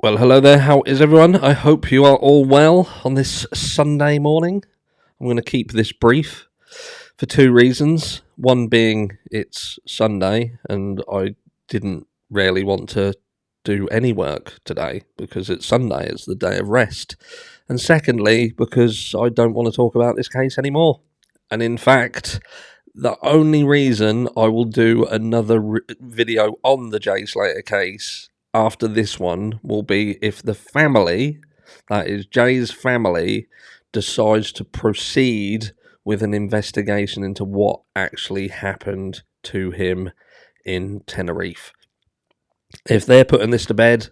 Well, hello there. How is everyone? I hope you are all well on this Sunday morning. I'm going to keep this brief for two reasons. One being it's Sunday and I didn't really want to do any work today because it's Sunday, it's the day of rest. And secondly, because I don't want to talk about this case anymore. And in fact, the only reason I will do another video on the Jay Slater case after this one will be if the family, that is Jay's family, decides to proceed with an investigation into what actually happened to him in Tenerife. If they're putting this to bed,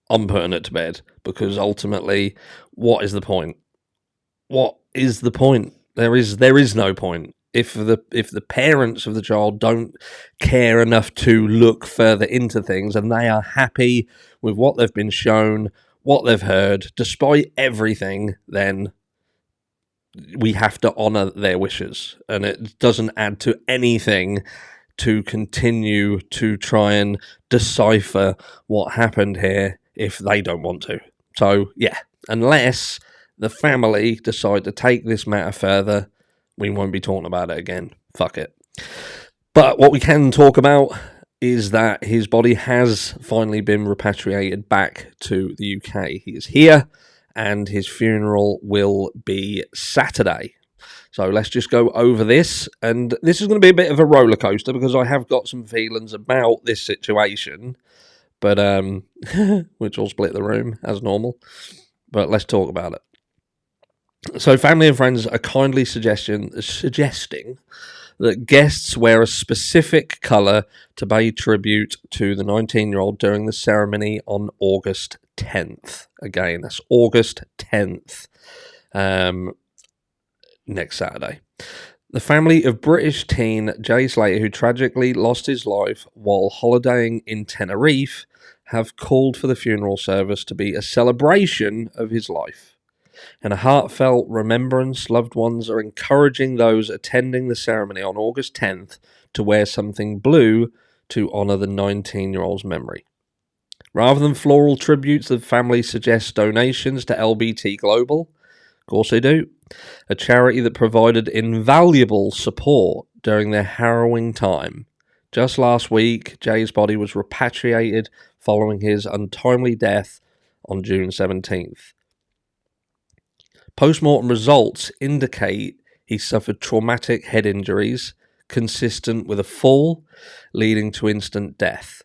I'm putting it to bed, because ultimately, what is the point? What is the point? There is no point. If the parents of the child don't care enough to look further into things and they are happy with what they've been shown, what they've heard, despite everything, then we have to honour their wishes. And it doesn't add to anything to continue to try and decipher what happened here if they don't want to. So, yeah, unless the family decide to take this matter further, we won't be talking about it again. Fuck it. But what we can talk about is that his body has finally been repatriated back to the UK. He is here, and his funeral will be Saturday. So let's just go over this. And this is going to be a bit of a roller coaster because I have got some feelings about this situation. But, which will split the room as normal. But let's talk about it. So family and friends are kindly suggesting that guests wear a specific colour to pay tribute to the 19-year-old during the ceremony on August 10th. Again, that's August 10th, next Saturday. The family of British teen Jay Slater, who tragically lost his life while holidaying in Tenerife, have called for the funeral service to be a celebration of his life. In a heartfelt remembrance, loved ones are encouraging those attending the ceremony on August 10th to wear something blue to honour the 19-year-old's memory. Rather than floral tributes, the family suggests donations to LBT Global. Of course they do. A charity that provided invaluable support during their harrowing time. Just last week, Jay's body was repatriated following his untimely death on June 17th. Post-mortem results indicate he suffered traumatic head injuries consistent with a fall, leading to instant death.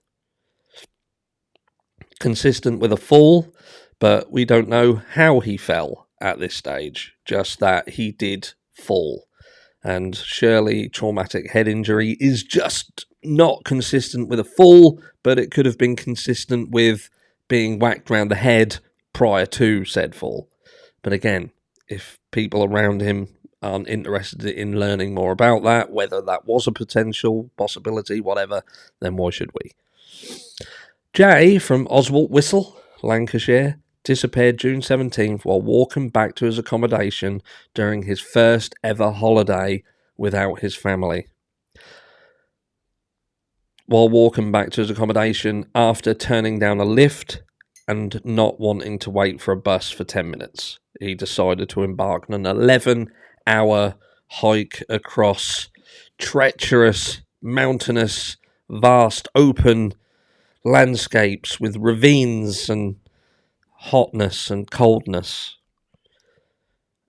Consistent with a fall, but we don't know how he fell at this stage, just that he did fall. And surely traumatic head injury is just not consistent with a fall, but it could have been consistent with being whacked round the head prior to said fall. But again, if people around him aren't interested in learning more about that, whether that was a potential possibility, whatever, then why should we? Jay from Oswald Whistle, Lancashire, disappeared June 17th while walking back to his accommodation during his first ever holiday without his family. While walking back to his accommodation after turning down a lift and not wanting to wait for a bus for 10 minutes. He decided to embark on an 11-hour hike across treacherous, mountainous, vast, open landscapes with ravines and hotness and coldness.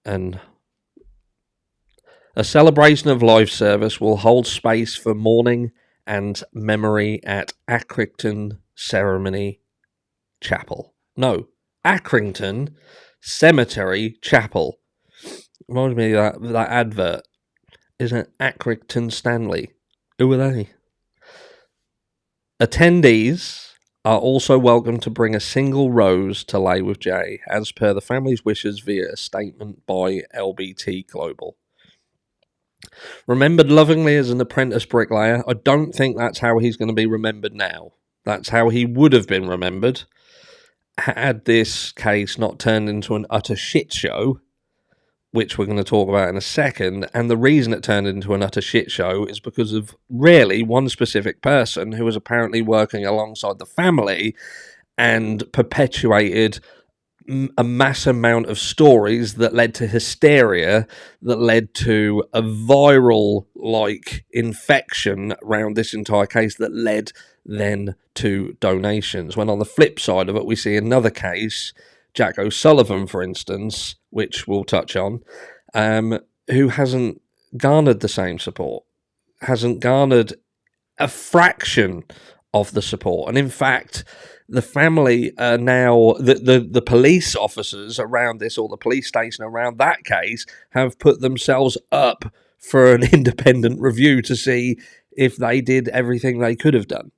And a celebration of life service will hold space for mourning and memory at Accrington Ceremony Chapel. No, Accrington Cemetery Chapel. Reminds me of that advert. Isn't it Accrington Stanley? Who are they? Attendees are also welcome to bring a single rose to lay with Jay, as per the family's wishes via a statement by LBT Global. Remembered lovingly as an apprentice bricklayer, I don't think that's how he's going to be remembered now. That's how he would have been remembered had this case not turned into an utter shit show, which we're going to talk about in a second. And the reason it turned into an utter shit show is because of really one specific person who was apparently working alongside the family and perpetuated a mass amount of stories that led to hysteria, that led to a viral infection around this entire case, that led then to donations. When on the flip side of it, we see another case, Jack O'Sullivan, for instance, which we'll touch on, who hasn't garnered the same support, hasn't garnered a fraction of the support. And in fact, the family are now, the police officers around this, or the police station around that case, have put themselves up for an independent review to see if they did everything they could have done.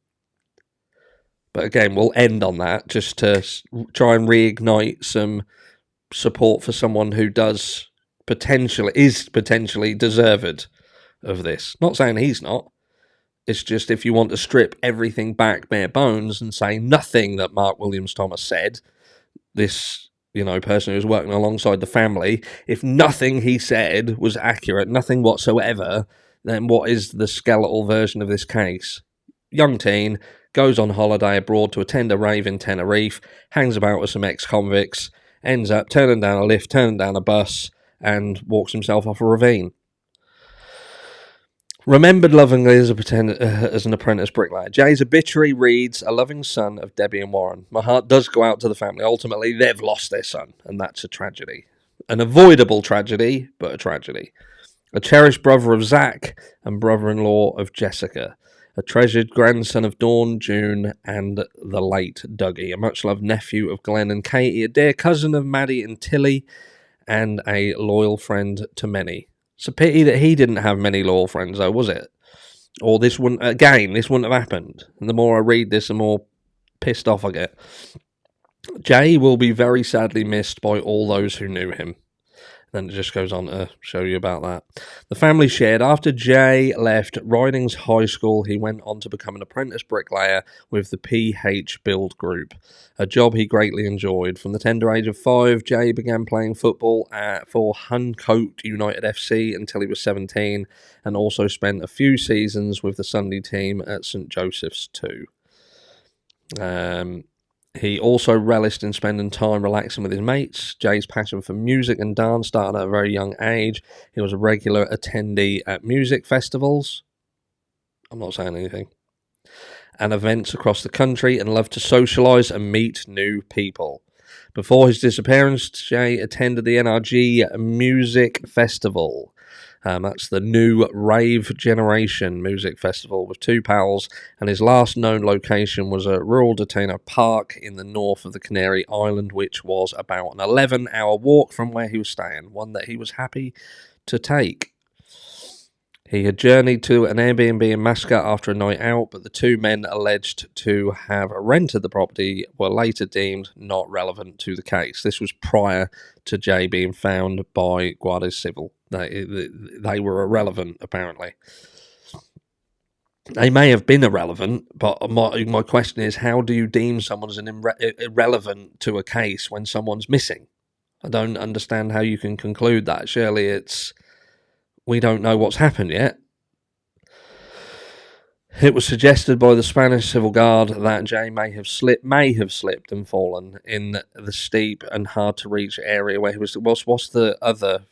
But again, we'll end on that just to try and reignite some support for someone who is potentially deserved of this. Not saying he's not. It's just, if you want to strip everything back bare bones and say nothing that Mark Williams Thomas said, this, person who was working alongside the family, if nothing he said was accurate, nothing whatsoever, then what is the skeletal version of this case? Young teen goes on holiday abroad to attend a rave in Tenerife, hangs about with some ex-convicts, ends up turning down a lift, turning down a bus, and walks himself off a ravine. Remembered lovingly as an apprentice bricklayer. Jay's obituary reads, a loving son of Debbie and Warren. My heart does go out to the family. Ultimately, they've lost their son, and that's a tragedy. An avoidable tragedy, but a tragedy. A cherished brother of Zach and brother-in-law of Jessica. A treasured grandson of Dawn, June, and the late Dougie. A much-loved nephew of Glenn and Katie. A dear cousin of Maddie and Tilly, and a loyal friend to many. It's a pity that he didn't have many loyal friends, though, was it? Or this wouldn't have happened. And the more I read this, the more pissed off I get. Jay will be very sadly missed by all those who knew him. Then it just goes on to show you about that. The family shared, after Jay left Ridings High School, he went on to become an apprentice bricklayer with the PH Build Group, a job he greatly enjoyed. From the tender age of 5, Jay began playing football for Huncote United FC until he was 17, and also spent a few seasons with the Sunday team at St Joseph's too. He also relished in spending time relaxing with his mates. Jay's passion for music and dance started at a very young age. He was a regular attendee at music festivals. I'm not saying anything. And events across the country, and loved to socialise and meet new people. Before his disappearance, Jay attended the NRG Music Festival. That's the new Rave Generation Music Festival with 2 pals, and his last known location was a rural detainer park in the north of the Canary Island, which was about an 11-hour walk from where he was staying, one that he was happy to take. He had journeyed to an Airbnb in Mascot after a night out, but the 2 men alleged to have rented the property were later deemed not relevant to the case. This was prior to Jay being found by Guardia Civil. They were irrelevant, apparently. They may have been irrelevant, but my question is, how do you deem someone as irrelevant to a case when someone's missing? I don't understand how you can conclude that. Surely it's, we don't know what's happened yet. It was suggested by the Spanish Civil Guard that Jay may have slipped and fallen in the steep and hard to reach area where he was. What's the other?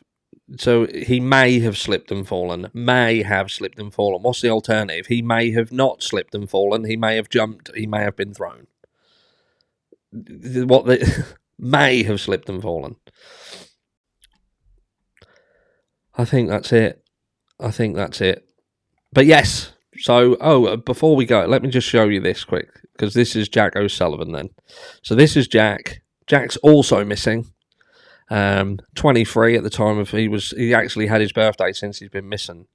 So he may have slipped and fallen. What's the alternative? He may have not slipped and fallen. He may have jumped. He may have been thrown. May have slipped and fallen. I think that's it. But yes. So, before we go, let me just show you this quick, because this is Jack O'Sullivan then. So this is Jack. Jack's also missing. 23 at the time of he actually had his birthday since he's been missing.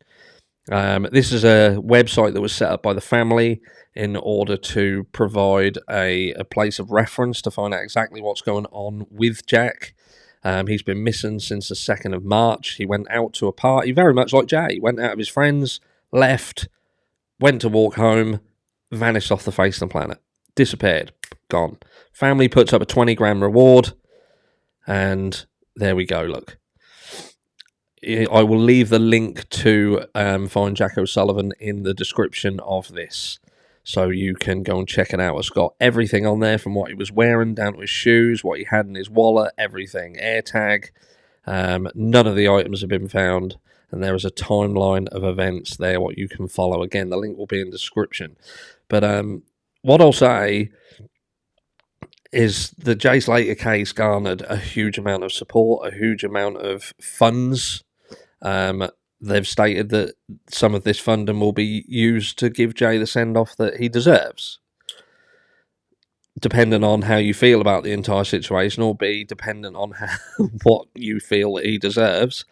This is a website that was set up by the family in order to provide a place of reference to find out exactly what's going on with Jack. He's been missing since the 2nd of March. He went out to a party, very much like Jay. He went out with his friends, left, went to walk home, vanished off the face of the planet. Disappeared. Gone. Family puts up a 20 grand reward. And there we go, look. I will leave the link to find Jack O'Sullivan in the description of this. So you can go and check it out. It's got everything on there from what he was wearing down to his shoes, what he had in his wallet, everything. AirTag. None of the items have been found. And there is a timeline of events there, what you can follow. Again, the link will be in the description. But what I'll say is the Jay Slater case garnered a huge amount of support, a huge amount of funds. They've stated that some of this funding will be used to give Jay the send-off that he deserves. Depending on how you feel about the entire situation, or be dependent on what you feel that he deserves.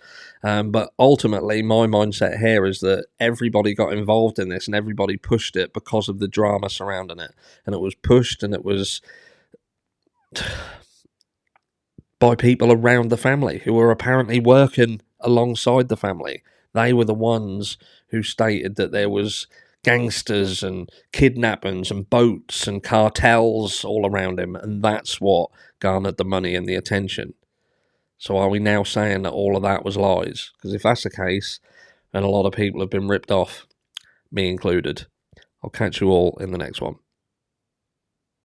But ultimately, my mindset here is that everybody got involved in this and everybody pushed it because of the drama surrounding it. And it was pushed and it was by people around the family who were apparently working alongside the family. They were the ones who stated that there was gangsters and kidnappings and boats and cartels all around him, and that's what garnered the money and the attention. So are we now saying that all of that was lies? Because if that's the case, then a lot of people have been ripped off, me included. I'll catch you all in the next one.